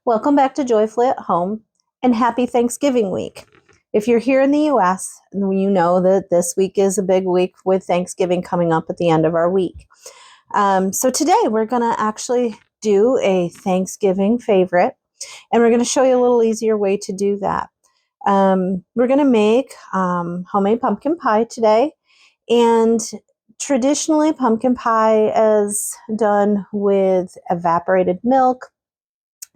Welcome back to Joyfully at Home and happy Thanksgiving week. If you're here in the US, you know that this week is a big week with Thanksgiving coming up at the end of our week. So today we're going to actually do a Thanksgiving favorite, and we're going to show you a little easier way to do that. We're going to make homemade pumpkin pie today, and traditionally pumpkin pie is done with evaporated milk,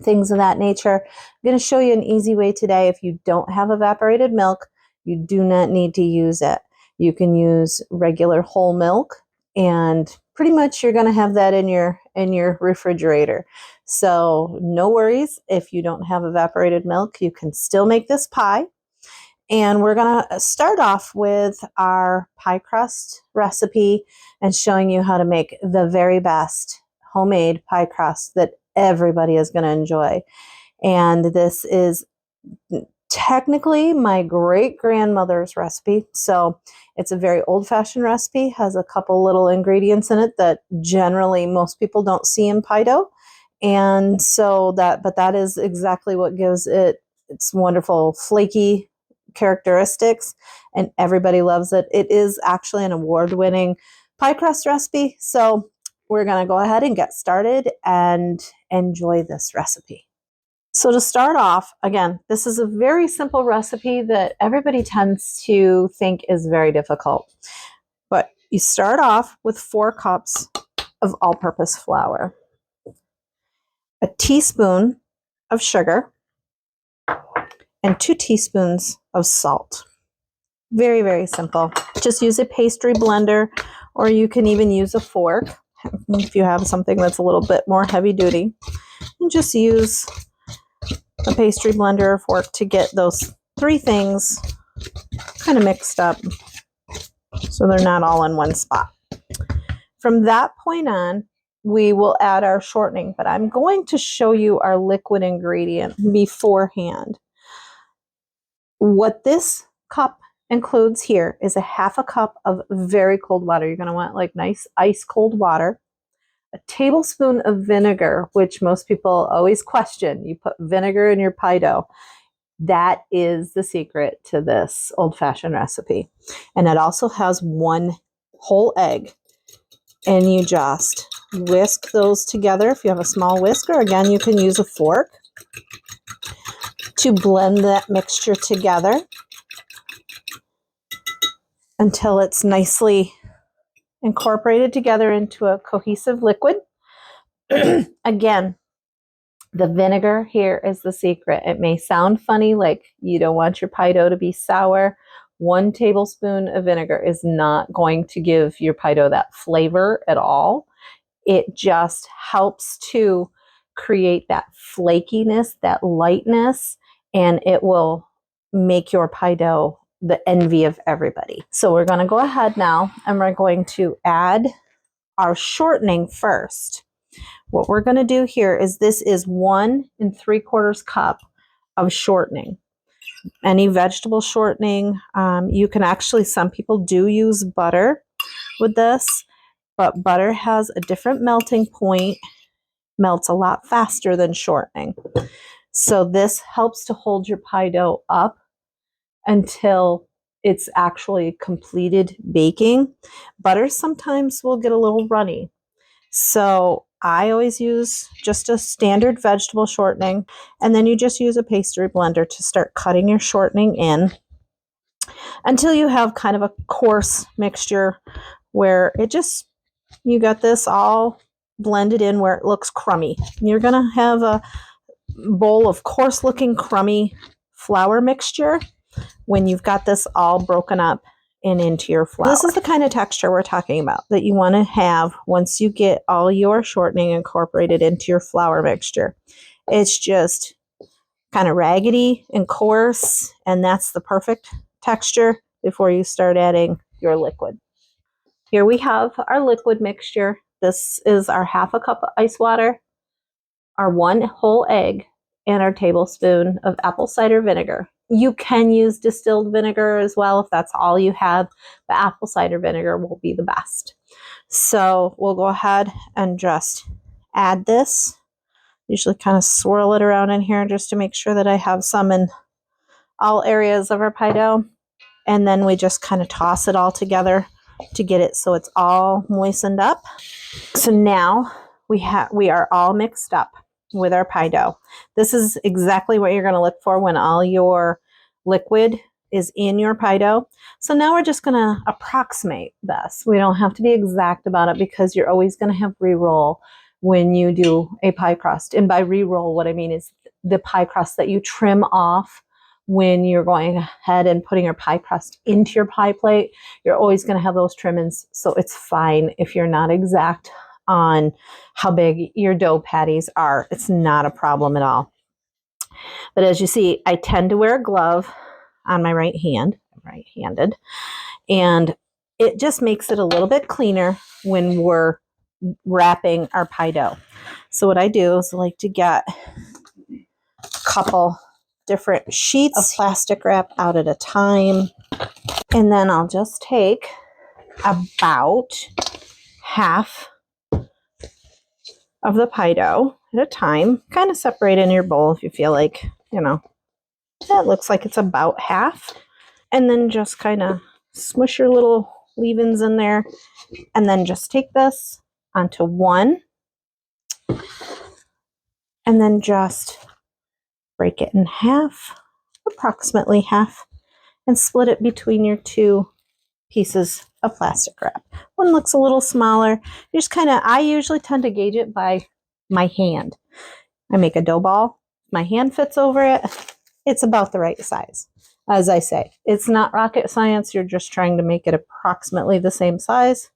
things of that nature. I'm going to show you an easy way today. If you don't have evaporated milk, you do not need to use it. You can use regular whole milk, and pretty much you're going to have that in your refrigerator. So no worries if you don't have evaporated milk, you can still make this pie. And we're going to start off with our pie crust recipe and showing you how to make the very best homemade pie crust that everybody is going to enjoy. And this is technically my great-grandmother's recipe. So it's a very old-fashioned recipe, has a couple little ingredients in it that generally most people don't see in pie dough. And so that is exactly what gives it its wonderful flaky characteristics, and everybody loves it. It is actually an award-winning pie crust recipe. So we're going to go ahead and get started and enjoy this recipe. So to start off, again, this is a very simple recipe that everybody tends to think is very difficult. But you start off with 4 cups of all-purpose flour, a teaspoon of sugar, and 2 teaspoons of salt. Very, very simple. Just use a pastry blender, or you can even use a fork if you have something that's a little bit more heavy duty. And just use a pastry blender or fork to get those 3 things kind of mixed up so they're not all in one spot. From that point on, we will add our shortening, but I'm going to show you our liquid ingredient beforehand. What this cup includes here is a 1/2 cup of very cold water. You're going to want like nice ice cold water. A tablespoon of vinegar, which most people always question. You put vinegar in your pie dough. That is the secret to this old-fashioned recipe. And it also has 1 whole egg. And you just whisk those together. If you have a small whisker, again, you can use a fork to blend that mixture together until it's nicely incorporated together into a cohesive liquid. Again, the vinegar here is the secret. It may sound funny, like you don't want your pie dough to be sour. 1 tablespoon of vinegar is not going to give your pie dough that flavor at all. It just helps to create that flakiness, that lightness, and it will make your pie dough the envy of everybody. So we're going to go ahead now and we're going to add our shortening first. What we're going to do here is this is 1 3/4 cup of shortening. Any vegetable shortening. You can actually, some people do use butter with this, but butter has a different melting point, melts a lot faster than shortening. So this helps to hold your pie dough up until it's actually completed baking. Butter sometimes will get a little runny. So I always use just a standard vegetable shortening, and then you just use a pastry blender to start cutting your shortening in until you have kind of a coarse mixture where it just, you got this all blended in where it looks crummy. You're going to have a bowl of coarse looking crummy flour mixture when you've got this all broken up and into your flour. This is the kind of texture we're talking about that you want to have once you get all your shortening incorporated into your flour mixture. It's just kind of raggedy and coarse, and that's the perfect texture before you start adding your liquid. Here we have our liquid mixture. This is our 1/2 cup of ice water, our 1 whole egg, and our tablespoon of apple cider vinegar. You can use distilled vinegar as well if that's all you have, but apple cider vinegar will be the best. So we'll go ahead and just add this Usually kind of swirl it around in here just to make sure that I have some in all areas of our pie dough. And then we just kind of toss it all together to get it so it's all moistened up. So now we are all mixed up with our pie dough. This is exactly what you're going to look for when all your liquid is in your pie dough. So now we're just going to approximate this. We don't have to be exact about it because you're always going to have re-roll when you do a pie crust. And by re-roll, what I mean is the pie crust that you trim off when you're going ahead and putting your pie crust into your pie plate. You're always going to have those trimmings. So it's fine if you're not exact on how big your dough patties are. It's not a problem at all. But as you see, I tend to wear a glove on my right hand. I'm right-handed. And it just makes it a little bit cleaner when we're wrapping our pie dough. So what I do is I like to get a couple different sheets of plastic wrap out at a time. And then I'll just take about half of the pie dough at a time. Kind of separate in your bowl if you feel like, that looks like it's about half. And then just kind of smush your little leave-ins in there. And then just take this onto one. And then just break it in half, approximately half, and split it between your two pieces of plastic wrap. One looks a little smaller. You just I usually tend to gauge it by my hand. I make a dough ball. My hand fits over it. It's about the right size. As I say, it's not rocket science. You're just trying to make it approximately the same size.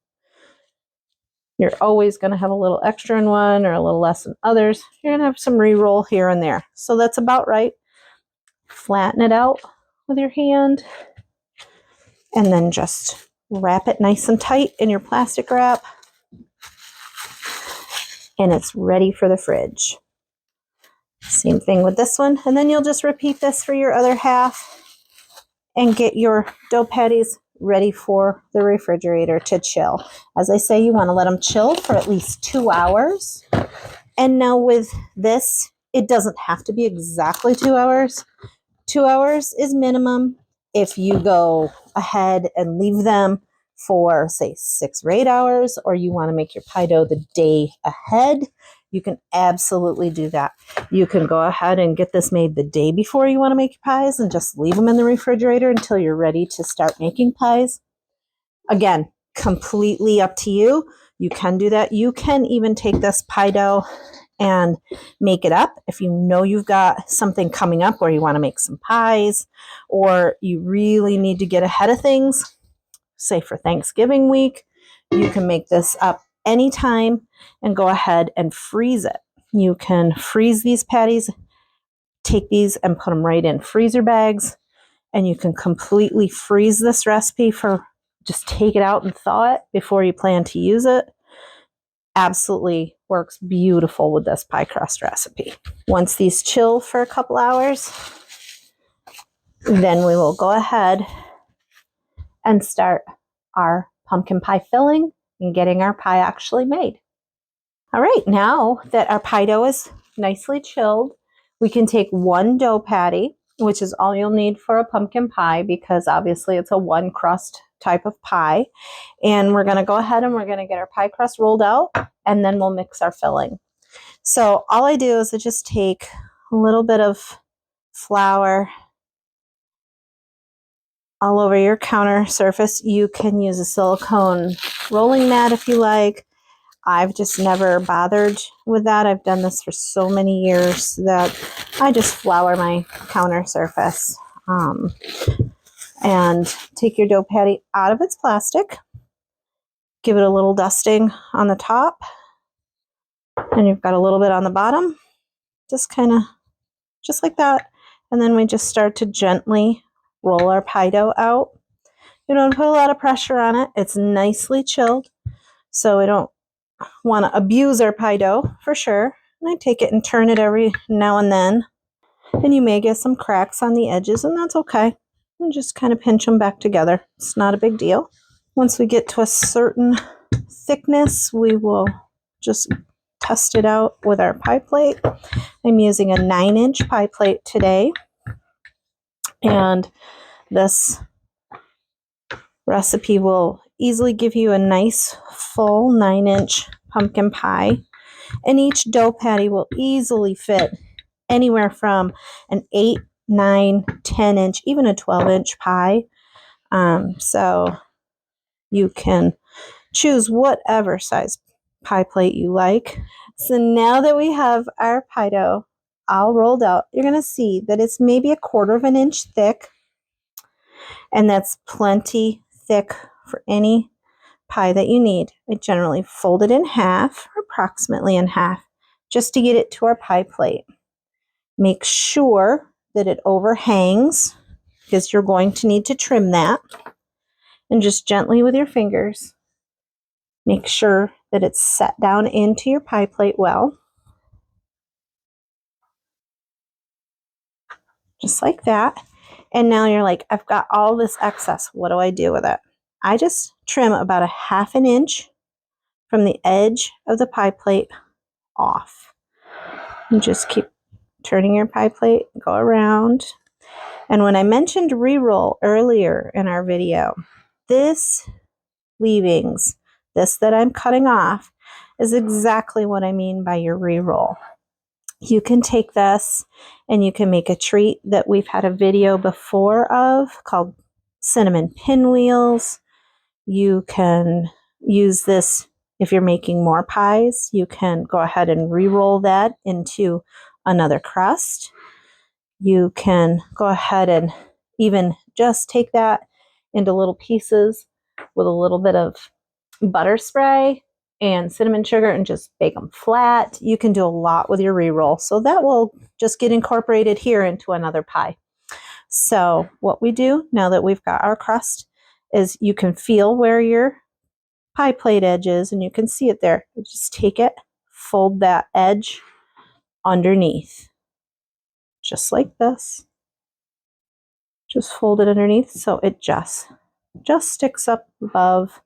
You're always going to have a little extra in one or a little less in others. You're going to have some re-roll here and there. So that's about right. Flatten it out with your hand and then just wrap it nice and tight in your plastic wrap. And it's ready for the fridge. Same thing with this one. And then you'll just repeat this for your other half and get your dough patties ready for the refrigerator to chill. As I say, you want to let them chill for at least 2 hours. And now with this, it doesn't have to be exactly 2 hours. 2 hours is minimum. If you go ahead and leave them for, say, 6 or 8 hours, or you want to make your pie dough the day ahead, you can absolutely do that. You can go ahead and get this made the day before you want to make your pies and just leave them in the refrigerator until you're ready to start making pies. Again, completely up to you. You can do that. You can even take this pie dough and make it up if you know you've got something coming up where you want to make some pies or you really need to get ahead of things, say for Thanksgiving week. You can make this up anytime and go ahead and freeze it. You can freeze these patties, take these and put them right in freezer bags, and you can completely freeze this recipe for just take it out and thaw it before you plan to use it. Absolutely works beautiful with this pie crust recipe. Once these chill for a couple hours, then we will go ahead and start our pumpkin pie filling and getting our pie actually made. All right, now that our pie dough is nicely chilled, we can take one dough patty, which is all you'll need for a pumpkin pie because obviously it's a one crust type of pie. And we're going to go ahead and we're going to get our pie crust rolled out and then we'll mix our filling. So all I do is I just take a little bit of flour all over your counter surface. You can use a silicone rolling mat if you like. I've just never bothered with that. I've done this for so many years that I just flour my counter surface. And take your dough patty out of its plastic. Give it a little dusting on the top. And you've got a little bit on the bottom. Just like that. And then we just start to gently roll our pie dough out. You don't put a lot of pressure on it. It's nicely chilled. So we don't want to abuse our pie dough for sure. And I take it and turn it every now and then. And you may get some cracks on the edges, and that's okay. And just kind of pinch them back together. It's not a big deal. Once we get to a certain thickness, we will just test it out with our pie plate. I'm using a 9-inch pie plate today. And this recipe will easily give you a nice full 9-inch pumpkin pie. And each dough patty will easily fit anywhere from an 8, 9, 10-inch, even a 12-inch pie. So you can choose whatever size pie plate you like. So now that we have our pie dough all rolled out, you're going to see that it's maybe 1/4 of an inch thick. And that's plenty thick for any pie that you need. I generally fold it in half, or approximately in half, just to get it to our pie plate. Make sure that it overhangs, because you're going to need to trim that. And just gently with your fingers, make sure that it's set down into your pie plate well. Just like that. And now you're like, I've got all this excess. What do I do with it? I just trim about 1/2 inch from the edge of the pie plate off. And just keep turning your pie plate, go around. And when I mentioned re-roll earlier in our video, this leavings, this that I'm cutting off, is exactly what I mean by your re-roll. You can take this and you can make a treat that we've had a video before of called cinnamon pinwheels. You can use this if you're making more pies. You can go ahead and re-roll that into another crust. You can go ahead and even just take that into little pieces with a little bit of butter spray and cinnamon sugar and just bake them flat. You can do a lot with your re-roll. So that will just get incorporated here into another pie. So what we do now that we've got our crust is you can feel where your pie plate edge is and you can see it there. Just take it, fold that edge underneath, just like this. Just fold it underneath so it just sticks up above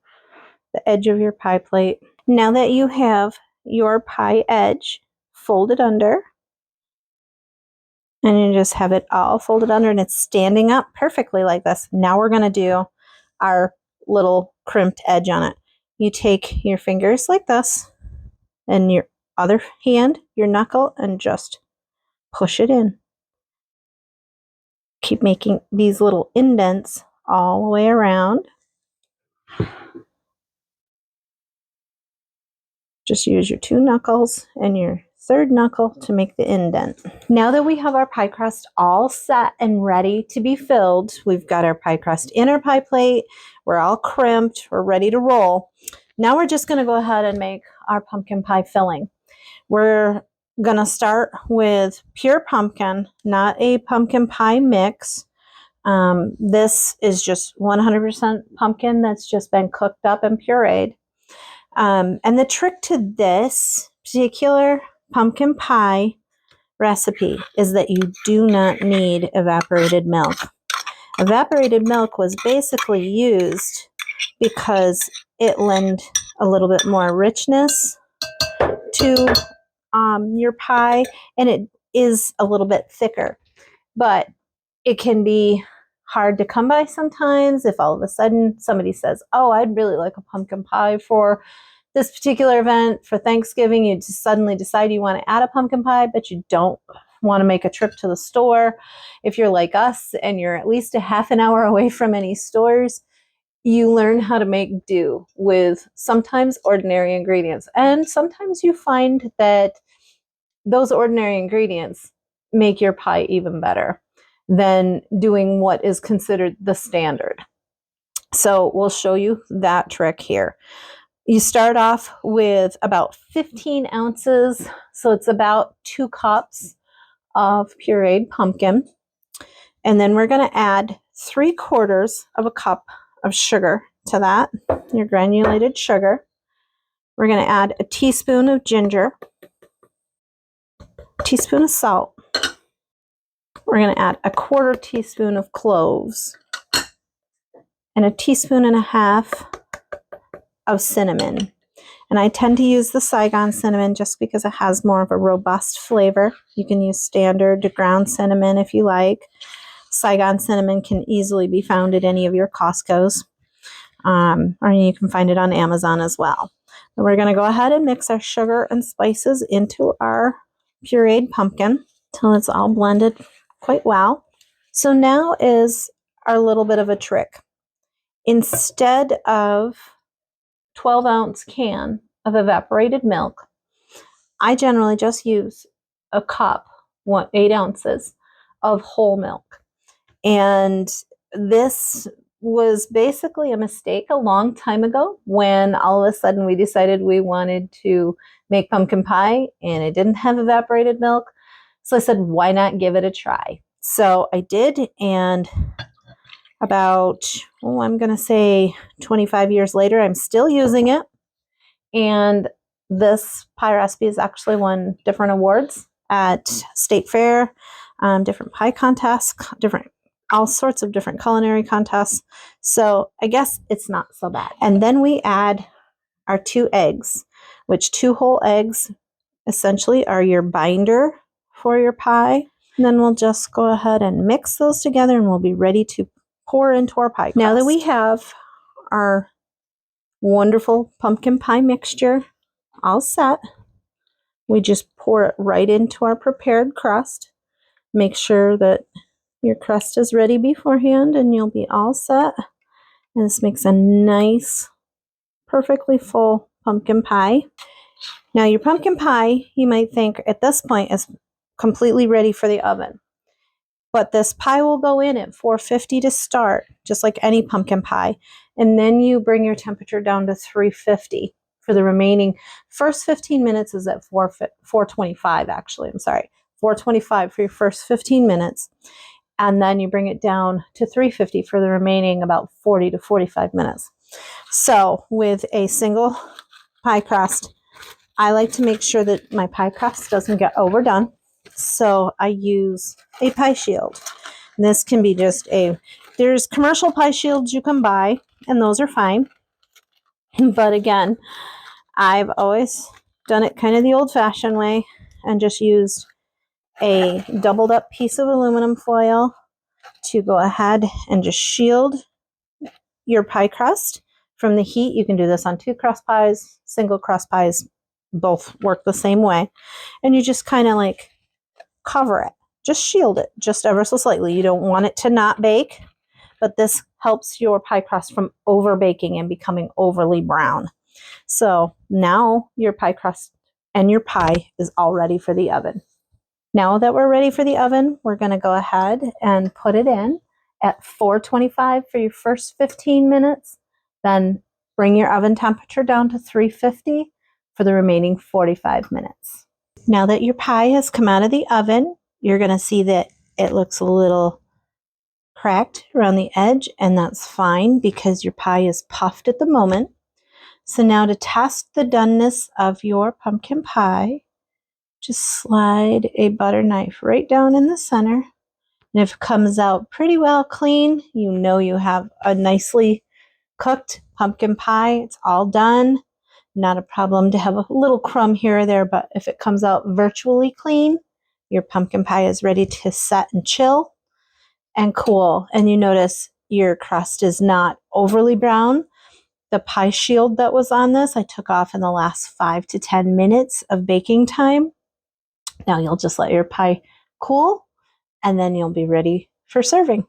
the edge of your pie plate. Now that you have your pie edge folded under, and you just have it all folded under and it's standing up perfectly like this. Now we're going to do our little crimped edge on it. You take your fingers like this and your other hand, your knuckle, and just push it in. Keep making these little indents all the way around. Just use your 2 knuckles and your 3rd knuckle to make the indent. Now that we have our pie crust all set and ready to be filled, we've got our pie crust in our pie plate, we're all crimped, we're ready to roll. Now we're just going to go ahead and make our pumpkin pie filling. We're going to start with pure pumpkin, not a pumpkin pie mix. This is just 100% pumpkin that's just been cooked up and pureed. And the trick to this particular pumpkin pie recipe is that you do not need evaporated milk. Evaporated milk was basically used because it lent a little bit more richness to your pie, and it is a little bit thicker. But it can be hard to come by sometimes if all of a sudden somebody says, oh, I'd really like a pumpkin pie for this particular event for Thanksgiving. You just suddenly decide you want to add a pumpkin pie, but you don't want to make a trip to the store. If you're like us and you're at least a half an hour away from any stores, you learn how to make do with sometimes ordinary ingredients. And sometimes you find that those ordinary ingredients make your pie even better than doing what is considered the standard. So we'll show you that trick here. You start off with about 15 ounces, so it's about 2 cups of pureed pumpkin. And then we're going to add 3/4 of a cup of sugar to that, your granulated sugar. We're going to add a teaspoon of ginger, a teaspoon of salt. We're going to add a 1/4 teaspoon of cloves and a 1.5 teaspoons of cinnamon. And I tend to use the Saigon cinnamon just because it has more of a robust flavor. You can use standard ground cinnamon if you like. Saigon cinnamon can easily be found at any of your Costco's, or you can find it on Amazon as well. And we're going to go ahead and mix our sugar and spices into our pureed pumpkin till it's all blended quite well. So now is our little bit of a trick. Instead of 12-ounce can of evaporated milk, I generally just use a cup, 8 ounces of whole milk. And this was basically a mistake a long time ago when all of a sudden we decided we wanted to make pumpkin pie and it didn't have evaporated milk. So I said, why not give it a try? So I did, and about, I'm going to say 25 years later, I'm still using it. And this pie recipe has actually won different awards at State Fair, different pie contests, all sorts of different culinary contests. So I guess it's not so bad. And then we add our 2 eggs, which 2 whole eggs essentially are your binder for your pie. And then we'll just go ahead and mix those together and we'll be ready to pour into our pie crust. Now that we have our wonderful pumpkin pie mixture all set, we just pour it right into our prepared crust. Make sure that your crust is ready beforehand and you'll be all set. And this makes a nice, perfectly full pumpkin pie. Now your pumpkin pie, you might think at this point, is completely ready for the oven. But this pie will go in at 450 to start, just like any pumpkin pie. And then you bring your temperature down to 350 for the remaining. First 15 minutes is at 425, actually. I'm sorry, 425 for your first 15 minutes. And then you bring it down to 350 for the remaining about 40 to 45 minutes. So with a single pie crust, I like to make sure that my pie crust doesn't get overdone. So I use a pie shield. And this can be just there's commercial pie shields you can buy, and those are fine. But again, I've always done it kind of the old-fashioned way and just used a doubled up piece of aluminum foil to go ahead and just shield your pie crust from the heat. You can do this on 2 crust pies, single crust pies, both work the same way. And you just kind of like cover it, just shield it just ever so slightly. You don't want it to not bake, but this helps your pie crust from over baking and becoming overly brown. So now your pie crust and your pie is all ready for the oven. Now that we're ready for the oven, we're going to go ahead and put it in at 425 for your first 15 minutes. Then bring your oven temperature down to 350 for the remaining 45 minutes. Now that your pie has come out of the oven, you're going to see that it looks a little cracked around the edge, and that's fine because your pie is puffed at the moment. So now to test the doneness of your pumpkin pie, just slide a butter knife right down in the center. And if it comes out pretty well clean, you know you have a nicely cooked pumpkin pie. It's all done. Not a problem to have a little crumb here or there, but if it comes out virtually clean, your pumpkin pie is ready to set and chill and cool. And you notice your crust is not overly brown. The pie shield that was on this, I took off in the last 5 to 10 minutes of baking time. Now you'll just let your pie cool, and then you'll be ready for serving.